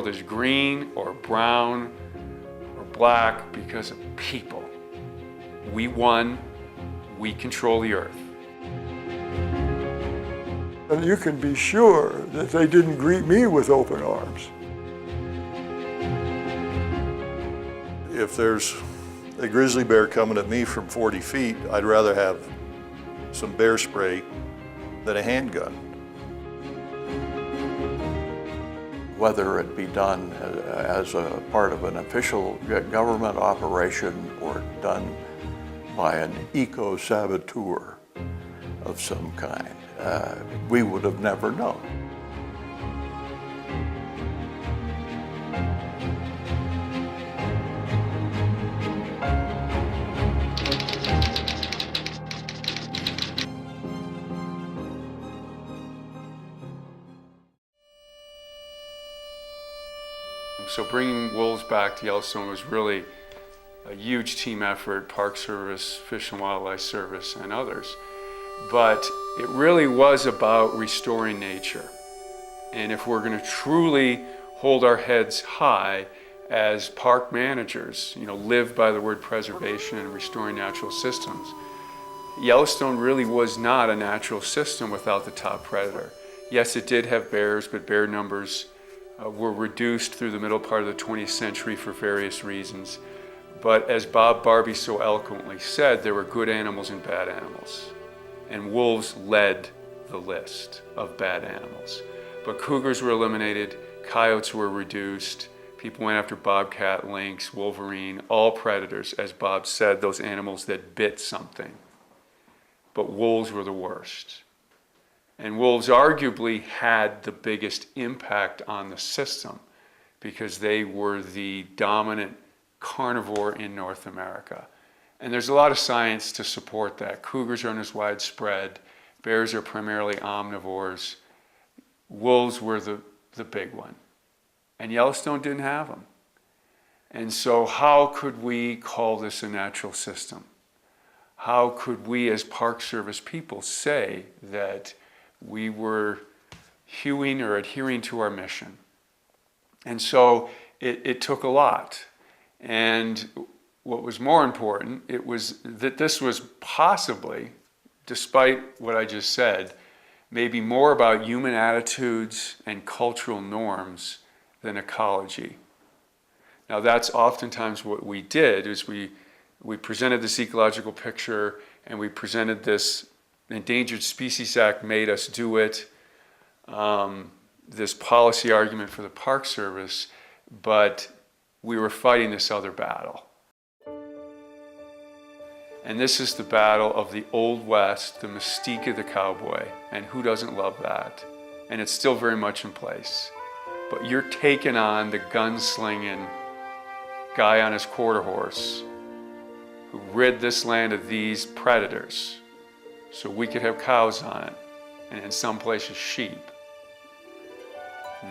field is green or brown or black because of people. We won, we control the earth. And you can be sure that they didn't greet me with open arms. If there's a grizzly bear coming at me from 40 feet, I'd rather have some bear spray than a handgun. Whether it be done as a part of an official government operation or done by an eco-saboteur of some kind, we would have never known. So bringing wolves back to Yellowstone was really a huge team effort, Park Service, Fish and Wildlife Service, and others. But it really was about restoring nature. And if we're going to truly hold our heads high as park managers, live by the word preservation and restoring natural systems, Yellowstone really was not a natural system without the top predator. Yes, it did have bears, but bear numbers were reduced through the middle part of the 20th century for various reasons. But as Bob Barbee so eloquently said, there were good animals and bad animals. And wolves led the list of bad animals. But cougars were eliminated, coyotes were reduced, people went after bobcat, lynx, wolverine, all predators, as Bob said, those animals that bit something. But wolves were the worst. And wolves arguably had the biggest impact on the system because they were the dominant carnivore in North America. And there's a lot of science to support that. Cougars aren't as widespread. Bears are primarily omnivores. Wolves were the big one. And Yellowstone didn't have them. And so how could we call this a natural system? How could we as Park Service people say that we were hewing or adhering to our mission? And so it took a lot. And what was more important, it was that this was possibly, despite what I just said, maybe more about human attitudes and cultural norms than ecology. Now that's oftentimes what we did, is we presented this ecological picture and we presented this Endangered Species Act made us do it, this policy argument for the Park Service, but we were fighting this other battle. And this is the battle of the Old West, the mystique of the cowboy, and who doesn't love that? And it's still very much in place. But you're taking on the gunslinging guy on his quarter horse who rid this land of these predators so we could have cows on it, and in some places sheep.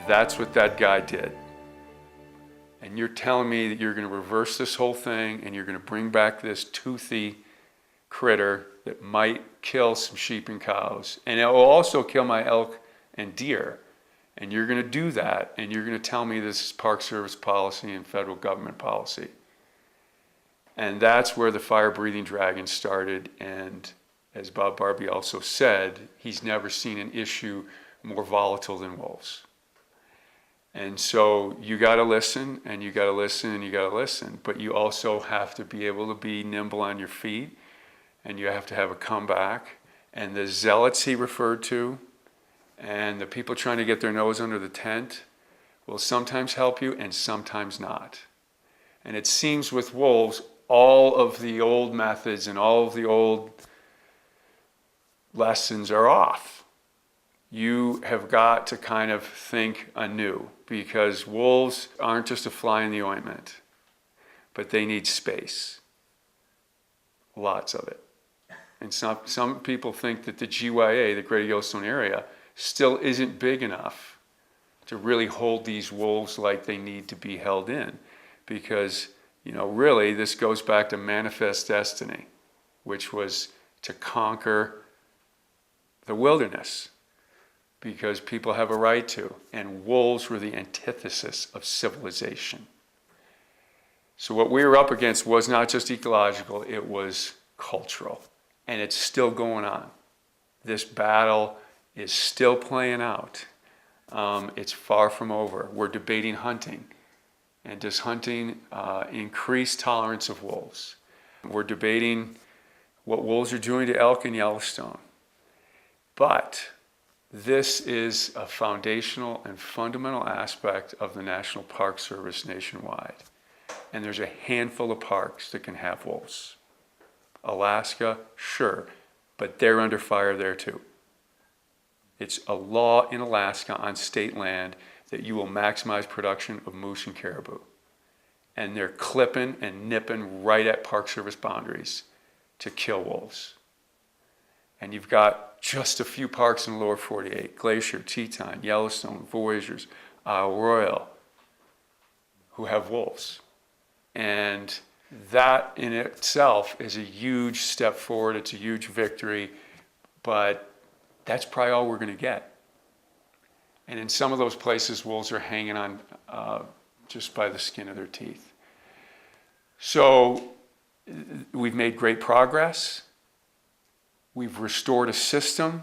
That's what that guy did. And you're telling me that you're going to reverse this whole thing and you're going to bring back this toothy critter that might kill some sheep and cows, and it will also kill my elk and deer, and you're going to do that, and you're going to tell me this is Park Service policy and federal government policy. And that's where the fire-breathing dragon started. And as Bob Barbee also said, he's never seen an issue more volatile than wolves. And so you got to listen, and you got to listen, and you got to listen. But you also have to be able to be nimble on your feet, and you have to have a comeback. And the zealots he referred to, and the people trying to get their nose under the tent, will sometimes help you and sometimes not. And it seems with wolves, all of the old methods and all of the old lessons are off. You have got to kind of think anew, because wolves aren't just a fly in the ointment, but they need space. Lots of it. And some people think that the GYA, the Greater Yellowstone Area, still isn't big enough to really hold these wolves like they need to be held in. Because, really this goes back to manifest destiny, which was to conquer the wilderness. because people have a right to, and wolves were the antithesis of civilization. So what we were up against was not just ecological, it was cultural, and it's still going on. This battle is still playing out. It's far from over. We're debating hunting, and does hunting increase tolerance of wolves? We're debating what wolves are doing to elk in Yellowstone. But this is a foundational and fundamental aspect of the National Park Service nationwide. And there's a handful of parks that can have wolves. Alaska, sure, but they're under fire there too. It's a law in Alaska on state land that you will maximize production of moose and caribou. And they're clipping and nipping right at Park Service boundaries to kill wolves. And you've got just a few parks in the lower 48, Glacier, Teton, Yellowstone, Voyageurs, Isle Royale, who have wolves. And that in itself is a huge step forward. It's a huge victory, but that's probably all we're going to get. And in some of those places, wolves are hanging on just by the skin of their teeth. So we've made great progress. We've restored a system.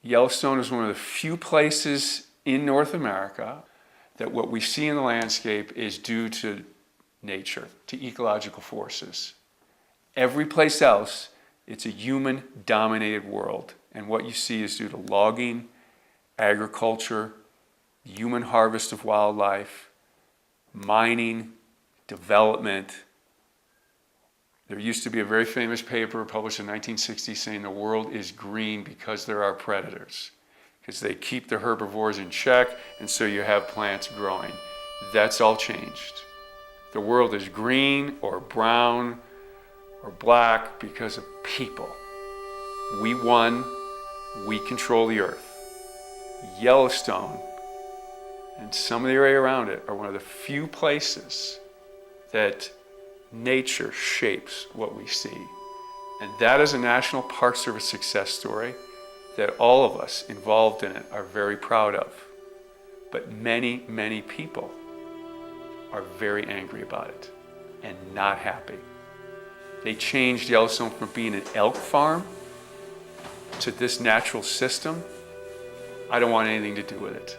Yellowstone is one of the few places in North America that what we see in the landscape is due to nature, to ecological forces. Every place else, it's a human-dominated world. And what you see is due to logging, agriculture, human harvest of wildlife, mining, development. There used to be a very famous paper published in 1960 saying the world is green because there are predators, because they keep the herbivores in check, and so you have plants growing. That's all changed. The world is green or brown or black because of people. We won, we control the earth. Yellowstone and some of the area around it are one of the few places that nature shapes what we see. And that is a National Park Service success story that all of us involved in it are very proud of. But many, many people are very angry about it and not happy. They changed Yellowstone from being an elk farm to this natural system. I don't want anything to do with it.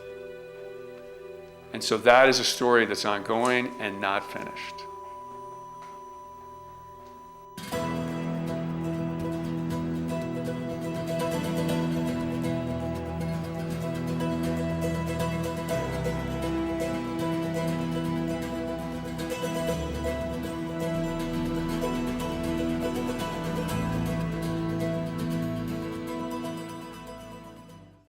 And so that is a story that's ongoing and not finished.